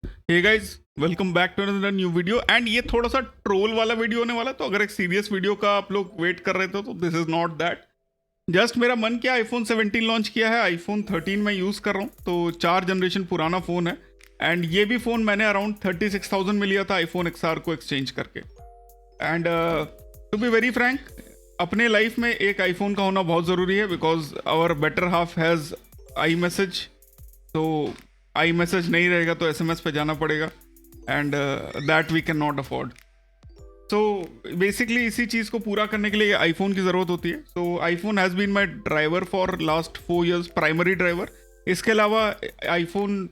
Hey guys, welcome back to another new video. And ये थोड़ा सा ट्रोल वाला वीडियो होने वाला है, तो अगर एक सीरियस वीडियो का आप लोग वेट कर रहे थे तो this is not that. Just मेरा मन किया, आईफोन 17 लॉन्च किया है, आईफोन 13 मैं यूज़ कर रहा हूँ, तो 4 जनरेशन पुराना फ़ोन है। एंड ये भी फ़ोन मैंने अराउंड 36,000 में लिया था आईफोन XR को एक्सचेंज करके। And to be very frank, अपने लाइफ में एक आईफोन का होना बहुत ज़रूरी है, because our better half has iMessage. तो आई मैसेज नहीं रहेगा तो SMS पे जाना पड़ेगा, and that we can not afford. So basically इसी चीज़ को पूरा करने के लिए आईफोन की ज़रूरत होती है। So iPhone has been my driver for last 4 years, primary driver. इसके अलावा आईफोन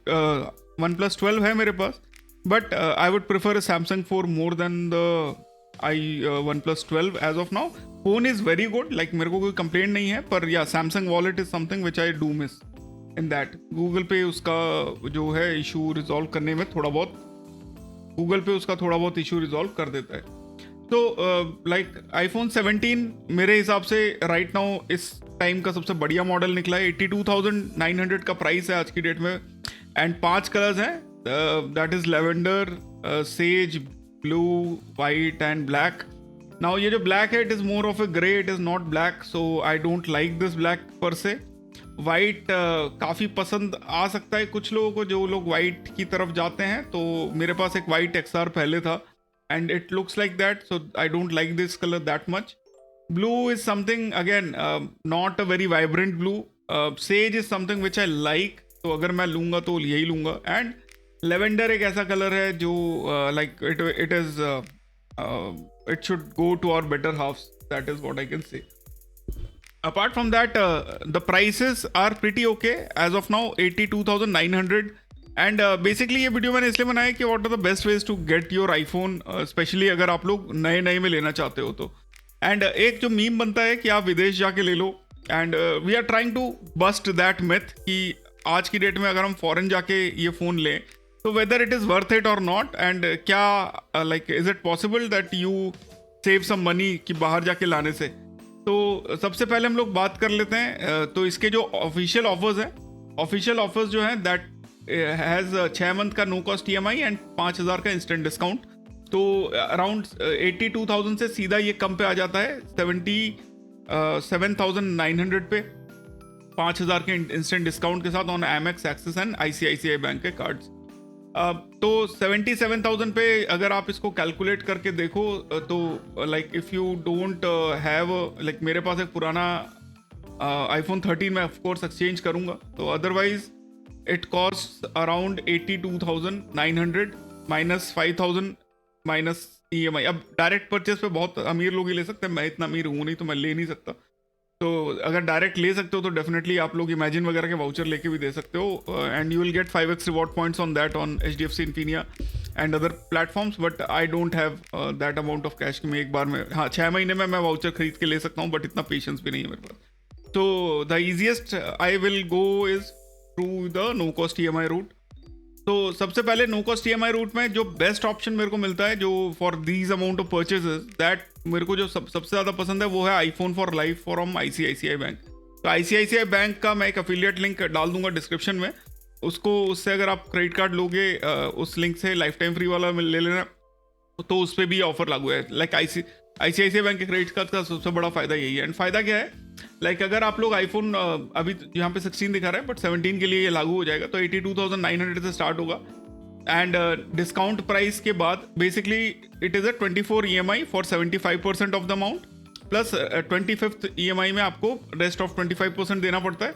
OnePlus 12 है मेरे पास, but I would prefer Samsung for more than the OnePlus 12 as of now. Phone is very good, like मेरे को कोई complaint नहीं है, पर या Samsung wallet is something which I do miss in that. Google Pay उसका जो है इशू रिजॉल्व करने में थोड़ा बहुत इशू रिजॉल्व कर देता है। तो लाइक आईफोन 17 मेरे हिसाब से राइट नाउ इस टाइम का सबसे बढ़िया मॉडल निकला है। 82,900 का प्राइस है आज की डेट में, एंड 5 कलर्स हैं, that is lavender, says, blue, white and black. Now ये जो ब्लैक है, it is more of A grey, it is not black, so I don't like this black पर से। वाइट काफ़ी पसंद आ सकता है कुछ लोगों को, जो लोग वाइट की तरफ जाते हैं। तो मेरे पास एक वाइट XR पहले था, and it looks like that, so I don't like this colour that much. Blue is something again not a very vibrant blue. Says is something which I like, तो अगर मैं लूँगा तो यही लूँगा। एंड लेवेंडर एक ऐसा कलर है जो like it is it should go to our better halves, that is what I can say. Apart from that, the prices are pretty okay as of now, 82,900। And basically ये video मैंने इसलिए बनाया कि what are the best ways to get your iPhone, especially अगर आप लोग नए नए में लेना चाहते हो तो। एंड एक जो मीम बनता है कि आप विदेश जाके ले लो, and we are trying to bust that myth कि आज की डेट में अगर हम फॉरेन जाके ये फ़ोन लें तो whether it is worth it और नॉट, एंड क्या like is it possible that you save some money कि बाहर जाके लाने से। तो सबसे पहले हम लोग बात कर लेते हैं। तो इसके जो ऑफिशियल ऑफर्स हैं, ऑफिशियल ऑफर्स जो हैं दैट हैज़ 6 मंथ का नो कॉस्ट EMI एंड 5,000 का इंस्टेंट डिस्काउंट। तो अराउंड 82,000 से सीधा ये कम पे आ जाता है 77,900 पे, 5,000 के इंस्टेंट डिस्काउंट के साथ on Amex, axis and ICICI bank के कार्ड्स। तो 77,000 पे अगर आप इसको कैलकुलेट करके देखो तो like if you don't have, like मेरे पास एक पुराना आईफोन 13 मैं ऑफकोर्स एक्सचेंज करूँगा, तो otherwise it cost around 82,900 minus 5,000 minus EMI। अब डायरेक्ट परचेज पे बहुत अमीर लोग ही ले सकते हैं, मैं इतना अमीर हूँ नहीं तो मैं ले नहीं सकता। तो अगर डायरेक्ट ले सकते हो तो डेफिनेटली आप लोग इमेजिन वगैरह के वाउचर लेके भी दे सकते हो, and you will gate 5x reward points on that on HDFC Infinia and other platforms. But I don't have that amount of cash कि मैं एक बार में, हाँ 6 महीने में मैं वाउचर खरीद के ले सकता हूँ, बट इतना पेशेंस भी नहीं है मेरे पास। तो the easiest I will go is through the no cost EMI route. तो सबसे पहले नो कॉस्ट EMI रूट में जो बेस्ट ऑप्शन मेरे को मिलता है, जो for these amount of purchases, that मेरे को जो सबसे ज़्यादा पसंद है वो है iPhone for life from ICICI bank. तो ICICI बैंक का मैं एक अफिलिएट लिंक डाल दूंगा डिस्क्रिप्शन में, उससे अगर आप क्रेडिट कार्ड लोगे उस लिंक से लाइफ टाइम फ्री वाला ले लेना, तो उस पर भी ऑफर लागू है। लाइक ICICI बैंक के क्रेडिट कार्ड का सबसे बड़ा फायदा यही है। एंड फायदा क्या है, लाइक अगर आप लोग आईफोन अभी यहाँ पे 16 दिखा रहा है, बट 17 के लिए ये लागू हो जाएगा, तो 82,900 से स्टार्ट होगा। एंड डिस्काउंट प्राइस के बाद basically it is a 24 EMI for 75% of the amount, plus 25th EMI में आपको रेस्ट ऑफ 25% देना पड़ता है,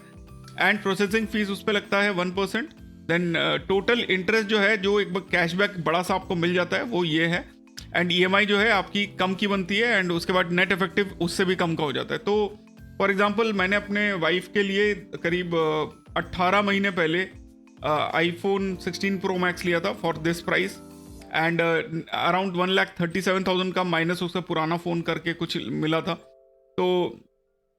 एंड प्रोसेसिंग फीस उस पर लगता है 1%। देन टोटल इंटरेस्ट जो है, जो एक बार कैशबैक बड़ा सा आपको मिल जाता है, वो ये है। एंड EMI जो है आपकी कम की बनती है, एंड उसके बाद नेट इफेक्टिव उससे भी कम का हो जाता है। तो फॉर एग्जांपल मैंने अपने वाइफ के लिए करीब 18 महीने पहले आईफोन 16 Pro Max लिया था for this price, and around 1,37,000 का माइनस उसका पुराना फ़ोन करके कुछ मिला था। तो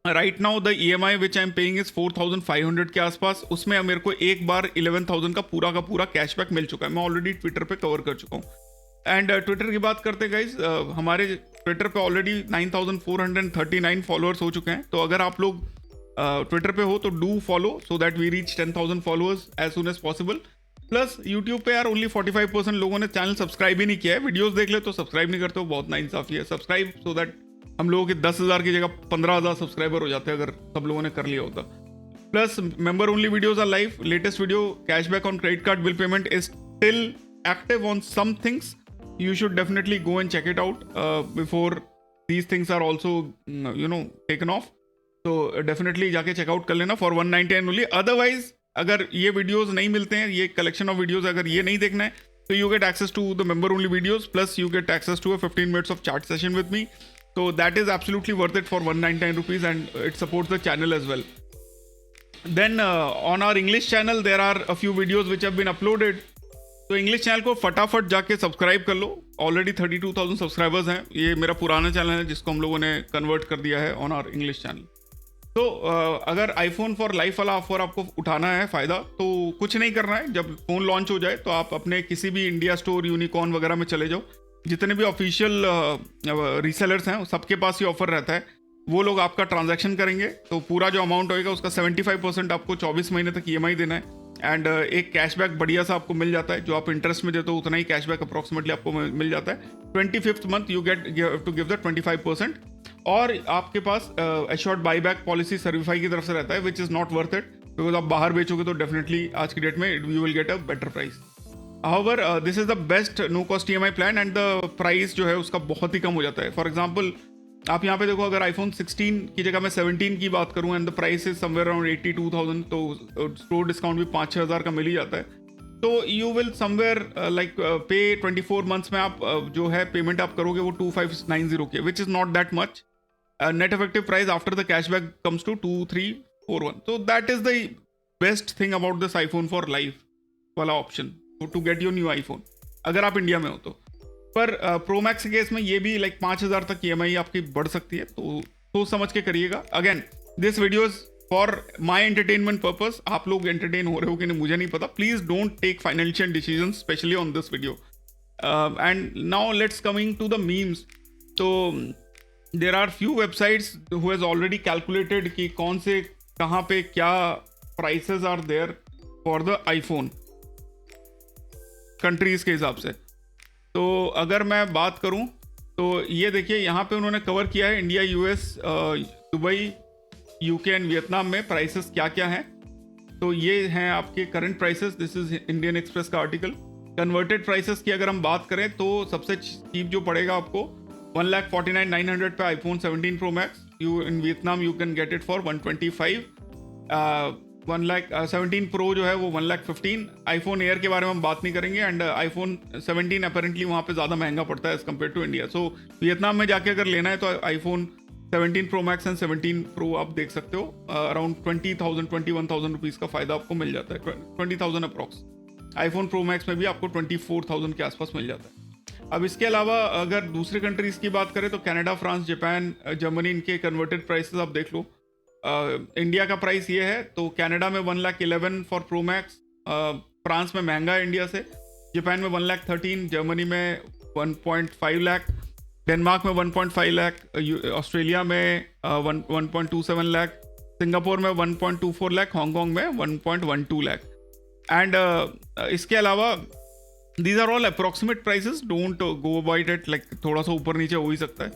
right now the EMI which I am paying is 4,500 के आसपास। उसमें मेरे को एक बार 11,000 का पूरा कैशबैक मिल चुका है, मैं ऑलरेडी ट्विटर पे कवर कर चुका हूँ। एंड ट्विटर की बात करते गाइज, हमारे ट्विटर पे ऑलरेडी 9,439 फॉलोअर्स हो चुके हैं। तो अगर आप लोग ट्विटर पे हो तो do follow, so that we reach 10,000 followers as soon as possible. Plus YouTube पे यार ओनली 45% लोगों ने चैनल सब्सक्राइब ही नहीं किया है। वीडियोस देख ले तो सब्सक्राइब नहीं करते हो, बहुत नाइंसाफी है। सब्सक्राइब सो दैट हम लोगों के 10,000 की जगह 15,000 सब्सक्राइबर हो जाते हैं अगर सब लोगों ने कर लिया होता। Plus member only videos are live. Latest video cashback on credit card bill payment is still active on some things. You should definitely go and check it out before these things are also taken off. So definitely जाके checkout कर लेना for 199 only. Otherwise अगर ये videos नहीं मिलते हैं, ये collection of videos अगर ये नहीं देखना है, तो you get access to the member only videos plus you get access to a 15 minutes of chat session with me. So that is absolutely worth it for 199 rupees and it supports the channel as well. Then on our English channel there are a few videos which have been uploaded. तो English channel को फटाफट जाके subscribe कर लो। Already 32,000 subscribers हैं। ये मेरा पुराना channel है जिसको हम लोगों ने कन्वर्ट कर दिया है ऑन आवर इंग्लिश चैनल। तो अगर आईफोन फॉर लाइफ वाला ऑफर आपको उठाना है फ़ायदा, तो कुछ नहीं करना है। जब फ़ोन लॉन्च हो जाए तो आप अपने किसी भी इंडिया स्टोर, यूनिकॉर्न वगैरह में चले जाओ। जितने भी ऑफिशियल रीसेलर्स हैं सबके पास ये ऑफर रहता है। वो लोग आपका ट्रांजैक्शन करेंगे तो पूरा जो अमाउंट होएगा उसका 75% आपको 24 महीने तक EMI देना है। एंड एक कैशबैक बढ़िया सा आपको मिल जाता है। जो आप इंटरेस्ट में देते हो उतना ही कैशबैक अप्रॉक्सीमेटली आपको मिल जाता है। 25th month you to give the 25%। और आपके पास एश्योर्ड बाईबैक पॉलिसी सर्विफाई की तरफ से रहता है, which is not worth it, because आप बाहर बेचोगे तो डेफिनेटली आज की डेट में you will get a better price. However this is the best no cost EMI plan and the price जो है उसका बहुत ही कम हो जाता है। फॉर एग्जाम्पल आप यहाँ पे देखो, अगर आईफोन 16 की जगह मैं 17 की बात करूँ and the price is somewhere around 82,000, तो स्टोर डिस्काउंट भी 5-6 हज़ार का मिल ही जाता है। तो यू विल समवेयर लाइक पे 24 मंथ्स में आप जो है पेमेंट आप करोगे वो 2590 के, which is not that much. Net effective price after the cashback comes to 2341। तो that is the best thing about this iPhone for life वाला option to get your new iPhone, अगर आप इंडिया में हो तो। पर प्रो मैक्स के case में ये भी लाइक 5,000 तक EMI आपकी बढ़ सकती है, तो सोच समझ के करिएगा। Again this video is for my entertainment purpose. आप लोग एंटरटेन हो रहे हो कि नहीं मुझे नहीं पता। Please don't take financial decision specially on this video. And now let's coming to the memes. तो there are few websites who has already calculated कि कौन से कहाँ पे क्या prices are there for the iPhone countries के हिसाब से। तो अगर मैं बात करूं तो ये देखिए, यहाँ पे उन्होंने कवर किया है India, US, Dubai, UK and Vietnam में प्राइसेस क्या क्या हैं। तो ये हैं आपके current prices. This is Indian express का आर्टिकल। कन्वर्टेड प्राइसेस की अगर हम बात करें तो सबसे चीप जो पड़ेगा आपको 1,49,900 पे iPhone 17 Pro Max। You in Vietnam you can get it for 125। 17 Pro जो है वो 1,15,000। आईफोन एयर के बारे में हम बात नहीं करेंगे। एंड आईफोन 17 अपेरेंटली वहाँ पे ज़्यादा महंगा पड़ता है as compare to India. So Vietnam में जाके अगर लेना है तो iPhone 17 Pro Max and 17 Pro आप देख सकते हो। अराउंड 20,000 21,000 रुपीज़ का फ़ायदा आपको मिल जाता है, 20,000 अप्रॉक्स। आईफोन Pro Max में भी आपको 24,000 के आसपास मिल जाता है। अब इसके अलावा अगर दूसरे कंट्रीज़ की बात करें तो कनाडा, फ्रांस, जापान, जर्मनी, इनके कन्वर्टेड प्राइसेस आप देख लो। इंडिया का प्राइस ये है, तो कनाडा में 1,11,000 फॉर प्रो मैक्स। फ्रांस में महंगा है इंडिया से। जापान में 1,13,000, जर्मनी में 1.5 लाख, डेनमार्क में 1.5 लाख, ऑस्ट्रेलिया में 1.27 लाख, सिंगापुर में 1.24 लाख, हांगकॉन्ग में 1.12 लाख। एंड इसके अलावा these are all approximate prices, don't go about it, like थोड़ा सा ऊपर नीचे हो ही सकता है।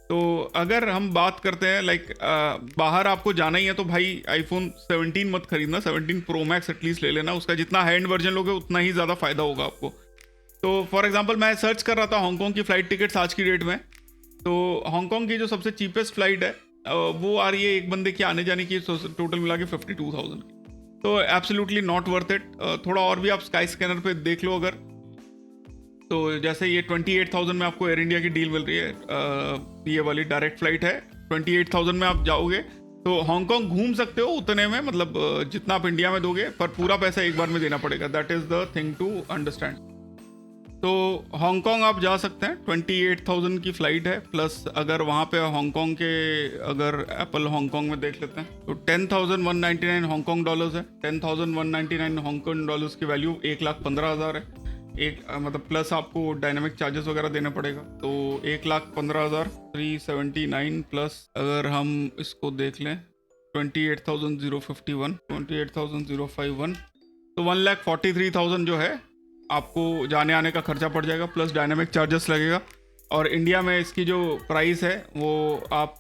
तो अगर हम बात करते हैं लाइक बाहर आपको जाना ही है तो भाई आईफोन 17 मत खरीदना, 17 Pro Max एटलीस्ट ले लेना। उसका जितना हाई एंड वर्जन लोगे उतना ही ज़्यादा फ़ायदा होगा आपको। तो फॉर एग्जांपल मैं सर्च कर रहा था हांगकॉन्ग की फ़्लाइट टिकट्स आज की डेट में। तो हांगकॉन्ग की जो सबसे चीपेस्ट फ्लाइट है वो आ रही है एक बंदे की आने जाने की, टोटल मिला के 52,000 की। तो एब्सोल्युटली नॉट वर्थ इट। थोड़ा और भी आप स्काई स्कैनर पे देख लो अगर, तो जैसे ये 28,000 में आपको एयर इंडिया की डील मिल रही है। ये वाली डायरेक्ट फ्लाइट है। 28,000 में आप जाओगे तो हांगकॉन्ग घूम सकते हो उतने में, मतलब जितना आप इंडिया में दोगे, पर पूरा पैसा एक बार में देना पड़ेगा। That is the thing to understand. तो हांगकॉन्ग आप जा सकते हैं, 28,000 की फ़्लाइट है। प्लस अगर वहाँ पे हांगकॉन्ग के अगर एप्पल हांगकॉन्ग में देख लेते हैं तो 10,199 हांगकॉन्ग डॉलर्स है। 10,199 हांगकॉन्ग डॉलर्स की वैल्यू 1,15,000 है। एक मतलब प्लस आपको डायनामिक चार्जेस वगैरह देना पड़ेगा, तो 1,15,379 प्लस अगर हम इसको देख लें 28,051, 28,051, तो 1,43,000 जो है आपको जाने आने का खर्चा पड़ जाएगा, प्लस डायनामिक चार्जेस लगेगा। और इंडिया में इसकी जो प्राइस है वो आप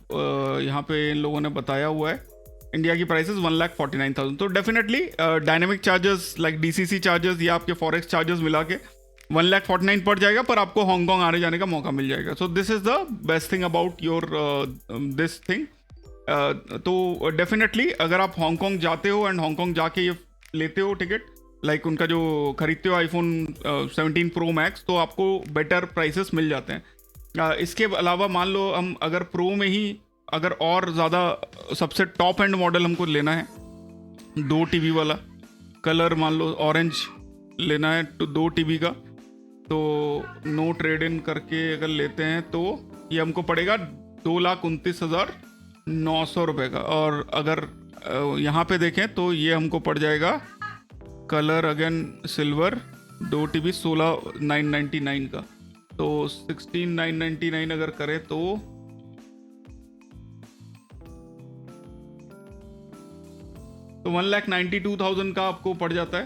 यहाँ पे इन लोगों ने बताया हुआ है, इंडिया की प्राइस 1,49,000। तो definitely dynamic charges like DCC charges या आपके फॉरेक्स चार्जेस मिला के 1,49,000 पड़ जाएगा, पर आपको हांगकॉन्ग आने जाने का मौका मिल जाएगा। So this is the best thing about your this thing. तो डेफिनेटली अगर आप हांगकॉन्ग जाते हो एंड हांगकॉन्ग जाके ये लेते हो टिकट, लाइक उनका जो खरीदते हो आईफोन 17 Pro Max, तो आपको बेटर प्राइसेस मिल जाते हैं। इसके अलावा मान लो हम अगर प्रो में ही अगर और ज़्यादा सबसे टॉप एंड मॉडल हमको लेना है, 2 TB वाला, कलर मान लो ऑरेंज लेना है तो 2 TB का, तो नो ट्रेड इन करके अगर लेते हैं तो ये हमको पड़ेगा 2,29,900 रुपये का। और अगर यहाँ पे देखें तो ये हमको पड़ जाएगा कलर अगेन सिल्वर 2 TB 16,999 का। तो 16,999 अगर करें तो तो 1,92,000 का आपको पड़ जाता है।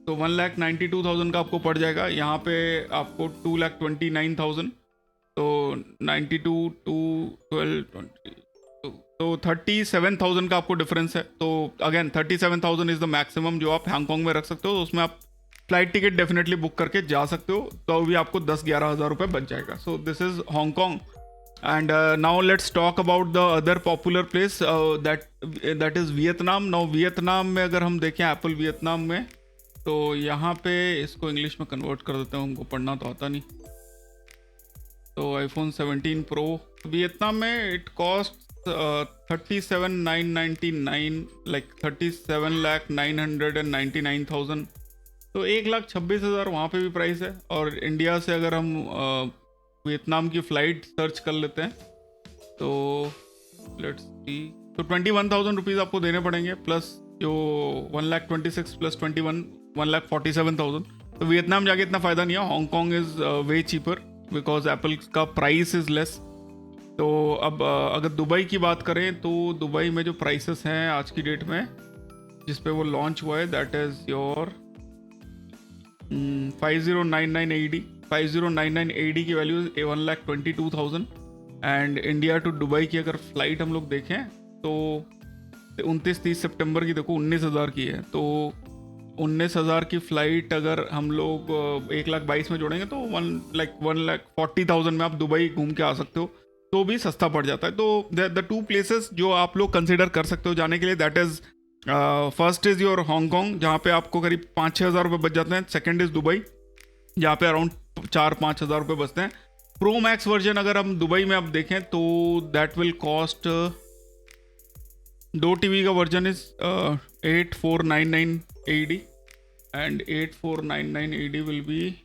तो 1,92,000 का आपको पड़ जाएगा। यहाँ पे आपको 2,29,000, तो 92 to 12 20 तो 37,000 का आपको डिफरेंस है। तो अगेन 37,000 इज़ द मैक्सिमम जो आप हांगकॉन्ग में रख सकते हो। तो उसमें आप फ्लाइट टिकट डेफिनेटली बुक करके जा सकते हो, तो भी आपको 10-11 हज़ार रुपये बच जाएगा। So this is Hong Kong. And now let's talk about the other popular place that is Vietnam. Now Vietnam में अगर हम देखें Apple Vietnam में, तो यहाँ पे इसको इंग्लिश में कन्वर्ट कर देते हैं, हमको पढ़ना तो आता नहीं। तो iPhone 17 Pro वियतनाम में इट कॉस्ट 37,999 लाइक 37,999,000। तो 1,26,000 वहाँ पे भी प्राइस है। और इंडिया से अगर हम वियतनाम की फ़्लाइट सर्च कर लेते हैं तो लेट्स सी, तो 21,000 रुपीज़ आपको देने पड़ेंगे, प्लस जो 1,26,000 प्लस 21 1,47,000। तो वियतनाम जाके इतना फ़ायदा नहीं है। Hong Kong is way cheaper because Apple का प्राइस इज़ लेस। तो अब अगर दुबई की बात करें तो दुबई में जो प्राइसेस हैं आज की डेट में जिस पे वो लॉन्च हुआ है, that is your 5099 AED। 5099 AED की value 1,22,000। And India to Dubai की अगर फ्लाइट हम लोग देखें तो 29-30 सितंबर की देखो 19,000 की है। तो 19,000 की फ़्लाइट अगर हम लोग 1,22,000 में जोड़ेंगे तो 1,40,000 में आप दुबई घूम के आ सकते हो, तो भी सस्ता पड़ जाता है। तो द 2 प्लेसेस जो आप लोग कंसिडर कर सकते हो जाने के लिए, that is first is your Hong Kong जहाँ पे आपको करीब 5-6 हज़ार रुपये बच जाते हैं। सेकेंड इज़ दुबई जहाँ पे अराउंड 4-5 हज़ार रुपये बचते हैं। प्रो मैक्स वर्जन अगर हम दुबई में अब देखें तो दैट विल कॉस्ट 2 TB का version is 8,499 AED and 8,499 AED will be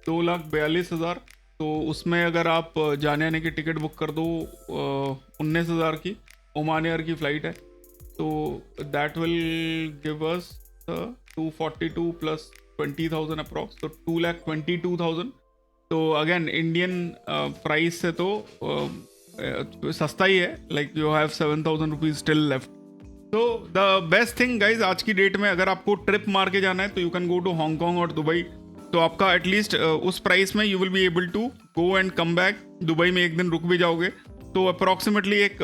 2,42,000। तो उसमें अगर आप जाने आने की टिकट बुक कर दो 19,000 की, ओमान एयर की फ़्लाइट है, तो that will give us 242 plus 20,000 approx, तो 2,22,000। तो अगेन इंडियन प्राइस से तो सस्ता ही है, like you have 7,000 rupees still left. तो द बेस्ट थिंग गाइज आज की डेट में अगर आपको ट्रिप मार के जाना है तो you can go to Hong Kong और दुबई। तो आपका एटलीस्ट उस प्राइस में you will be able to go and come back. Dubai में एक दिन रुक भी जाओगे तो अप्रॉक्सीमेटली एक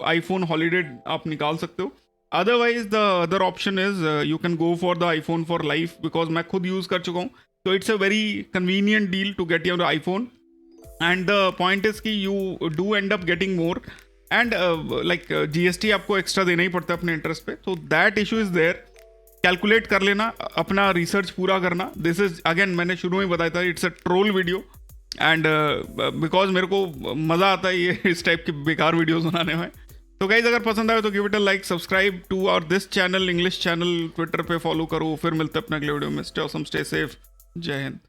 आईफोन हॉलीडे आप निकाल सकते हो। Otherwise the other option is you can go for the iPhone for life, because मैं खुद यूज़ कर चुका हूँ। तो it's a very convenient deal to get your iPhone and the point is कि you do end up getting more and like GST आपको extra देना ही पड़ता है अपने इंटरेस्ट पे। तो that issue is there. Calculate कर लेना, अपना रिसर्च पूरा करना। दिस इज अगेन मैंने शुरू में बताया था it's a troll video and because मेरे को मज़ा आता है ये इस टाइप के बेकार वीडियोस बनाने में। तो गाइज अगर पसंद आए तो give it a like, subscribe to our this channel, English channel, Twitter पे फॉलो करो। फिर मिलते हैं अपने अगले वीडियो में। स्टे ऑसम, स्टे सेफ, जय हिंद।